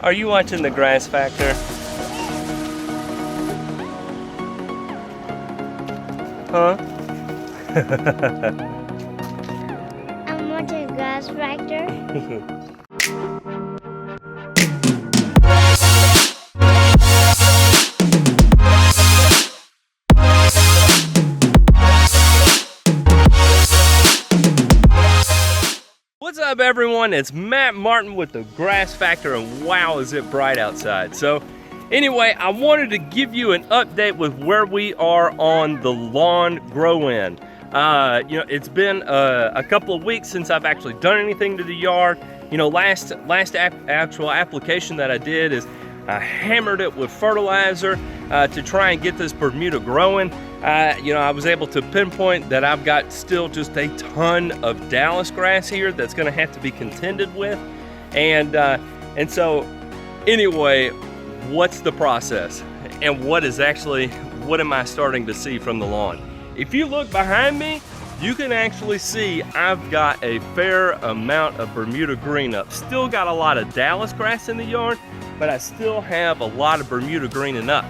Are you watching The Grass Factor? Huh? I'm watching Grass Factor. What's up, everyone? It's Matt Martin with The Grass Factor, and wow, is it bright outside. So anyway, I wanted to give you an update with where we are on the lawn grow-in. It's been a couple of weeks since I've actually done anything to the yard. Last actual application that I did is I hammered it with fertilizer to try and get this Bermuda growing. I was able to pinpoint that I've got still just a ton of Dallas grass here that's going to have to be contended with, and so anyway, what's the process and what am I starting to see from the lawn? If you look behind me, you can actually see I've got a fair amount of Bermuda green up. Still got a lot of Dallas grass in the yard, but I still have a lot of Bermuda greening up.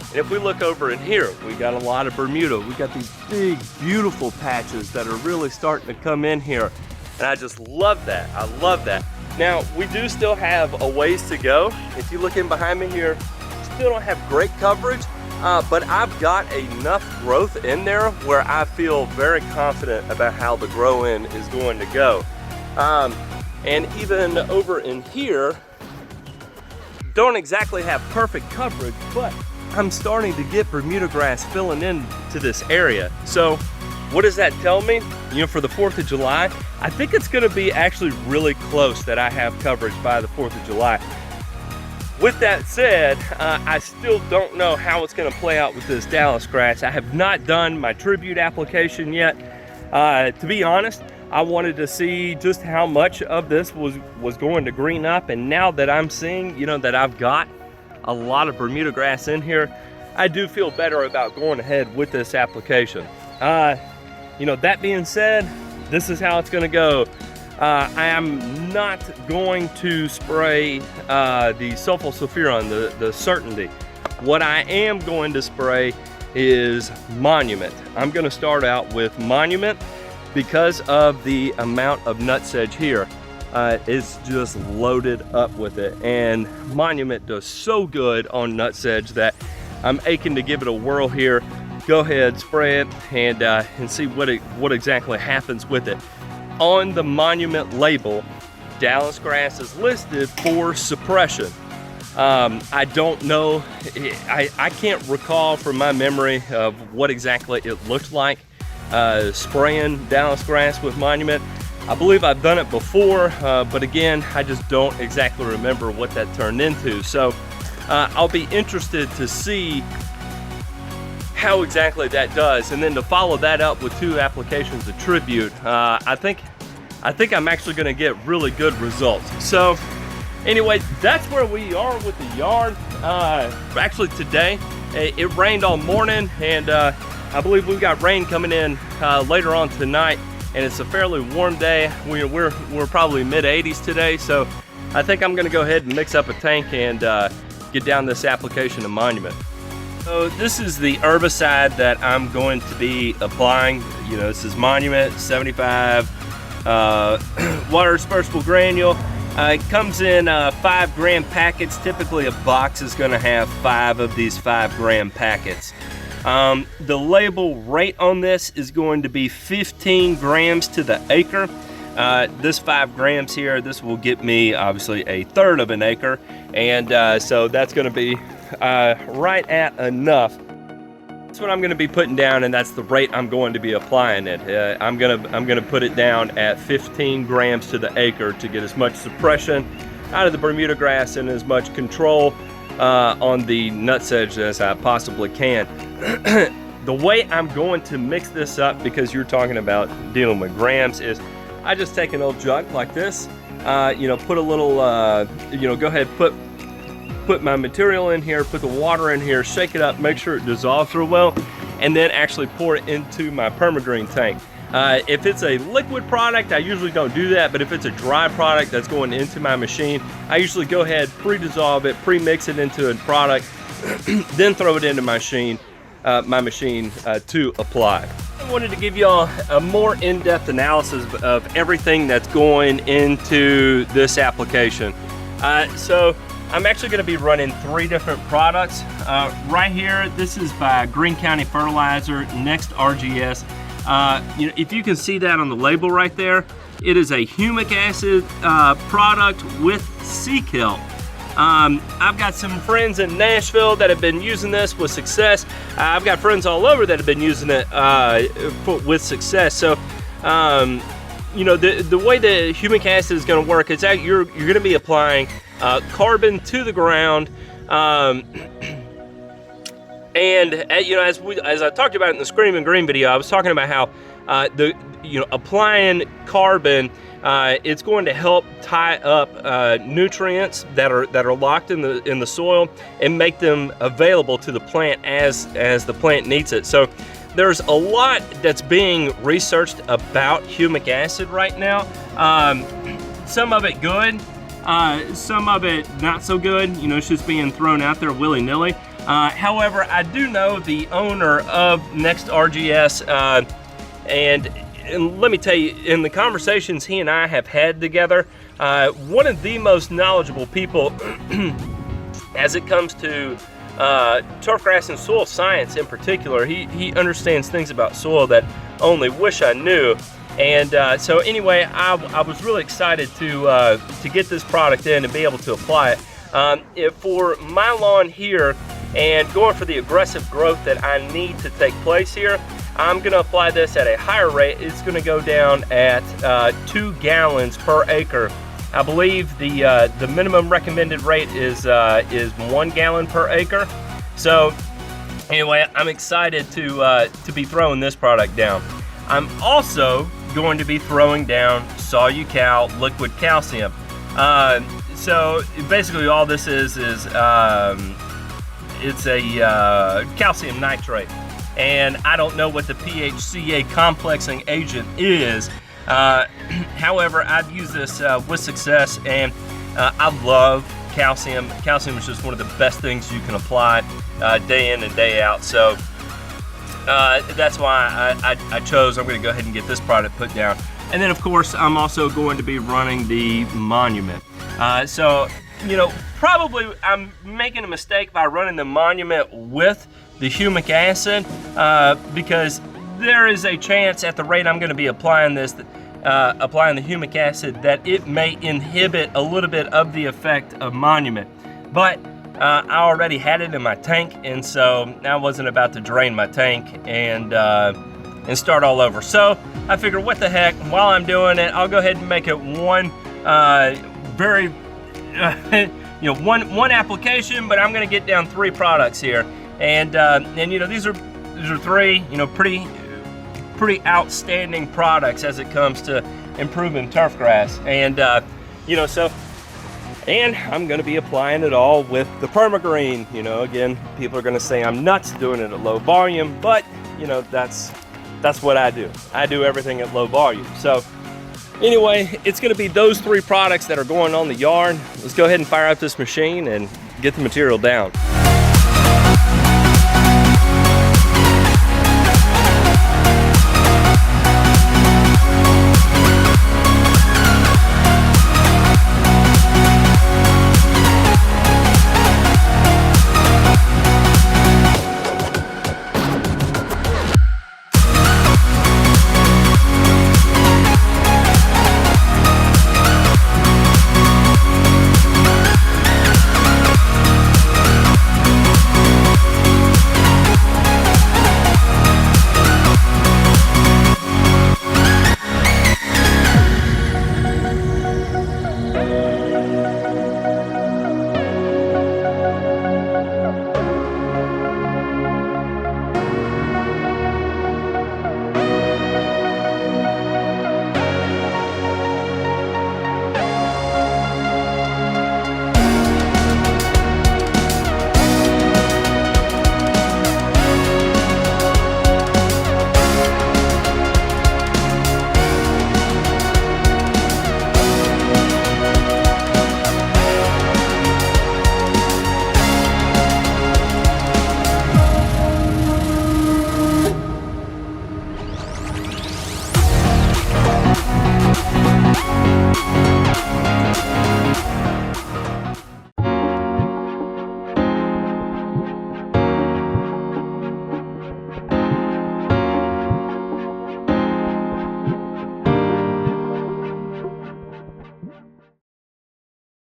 And if we look over in here, we got a lot of Bermuda. We got these big, beautiful patches that are really starting to come in here. And I just love that. I love that. Now, we do still have a ways to go. If you look in behind me here, still don't have great coverage, but I've got enough growth in there where I feel very confident about how the grow-in is going to go. And even over in here, don't exactly have perfect coverage, but I'm starting to get Bermuda grass filling into this area. So what does that tell me? For the 4th of July, I think it's gonna be actually really close that I have coverage by the 4th of July. With that said, I still don't know how it's gonna play out with this Dallas grass. I have not done my tribute application yet. To be honest, I wanted to see just how much of this was going to green up, and now that I'm seeing, that I've got a lot of Bermuda grass in here, I do feel better about going ahead with this application. That being said, this is how it's gonna go. I am not going to spray the sulfosulfuron, the Certainty. What I am going to spray is Monument. I'm gonna start out with Monument because of the amount of nutsedge here. It's just loaded up with it, and Monument does so good on nutsedge that I'm aching to give it a whirl here. Go ahead, spray it, and see what exactly happens with it. On the Monument label, Dallas grass is listed for suppression. I don't know, I can't recall from my memory of what exactly it looked like spraying Dallas grass with Monument. I believe I've done it before, but again, I just don't exactly remember what that turned into. So I'll be interested to see how exactly that does, and then to follow that up with 2 applications of Tribute. I think I'm actually going to get really good results. So anyway, that's where we are with the yard. Actually today, it rained all morning, and I believe we've got rain coming in later on tonight. And it's a fairly warm day. We're probably mid-80s today, so I think I'm gonna go ahead and mix up a tank and get down this application of Monument. So this is the herbicide that I'm going to be applying. This is Monument 75 water dispersible granule. It comes in 5-gram packets. Typically a box is gonna have 5 of these 5-gram packets. The label rate on this is going to be 15 grams to the acre. This 5 grams here, this will get me obviously 1/3 of an acre, and so that's going to be right at enough. That's what I'm going to be putting down, and that's the rate I'm going to be applying it. I'm gonna put it down at 15 grams to the acre to get as much suppression out of the Bermuda grass and as much control on the nutsedge as I possibly can. The way I'm going to mix this up, because you're talking about dealing with grams, is I just take an old jug like this, put a little, go ahead, put my material in here, put the water in here, shake it up, make sure it dissolves real well, and then actually pour it into my Permagreen tank. If it's a liquid product, I usually don't do that, but if it's a dry product that's going into my machine, I usually go ahead, pre-dissolve it, pre-mix it into a product, then throw it into my machine to apply. I wanted to give y'all a more in-depth analysis of everything that's going into this application. So I'm actually going to be running 3 different products. Right here, this is by Greene County Fertilizer, Next RGS. You know, if you can see that on the label right there, it is a humic acid product with sea kelp. I've got some friends in Nashville that have been using this with success. I've got friends all over that have been using it with success. So, you know, the way the humic acid is going to work is that you're going to be applying carbon to the ground. And you know, as I talked about in the Screaming Green video, I was talking about how applying carbon, it's going to help tie up nutrients that are locked in the soil and make them available to the plant as the plant needs it. So there's a lot that's being researched about humic acid right now. Some of it good, some of it not so good. You know, it's just being thrown out there willy-nilly. However, I do know the owner of Next RGS, and let me tell you, in the conversations he and I have had together, one of the most knowledgeable people as it comes to turfgrass and soil science in particular. He understands things about soil that only wish I knew. And so anyway, I was really excited to get this product in and be able to apply it. For my lawn here, and going for the aggressive growth that I need to take place here, I'm going to apply this at a higher rate. It's going to go down at 2 gallons per acre. I believe the minimum recommended rate is 1 gallon per acre. So anyway, I'm excited to be throwing this product down. I'm also going to be throwing down Solucal liquid calcium. So basically all this is it's a calcium nitrate, and I don't know what the PHCA complexing agent is. However, I've used this with success, and I love calcium. Calcium is just one of the best things you can apply day in and day out. So that's why I chose. I'm going to go ahead and get this product put down. And then, of course, I'm also going to be running the Monument. So, you know, probably I'm making a mistake by running the Monument with the humic acid because there is a chance at the rate I'm going to be applying this, applying the humic acid, that it may inhibit a little bit of the effect of Monument. But I already had it in my tank, and so I wasn't about to drain my tank and start all over. So I figured, what the heck, while I'm doing it, I'll go ahead and make it one very one application, but I'm going to get down 3 products here, and you know, these are 3 pretty outstanding products as it comes to improving turf grass. And you know, so, and I'm going to be applying it all with the Permagreen. You know, again, people are going to say I'm nuts doing it at low volume, but you know, that's what I do. I do everything at low volume. So anyway, it's going to be those 3 products that are going on the yard. Let's go ahead and fire up this machine and get the material down.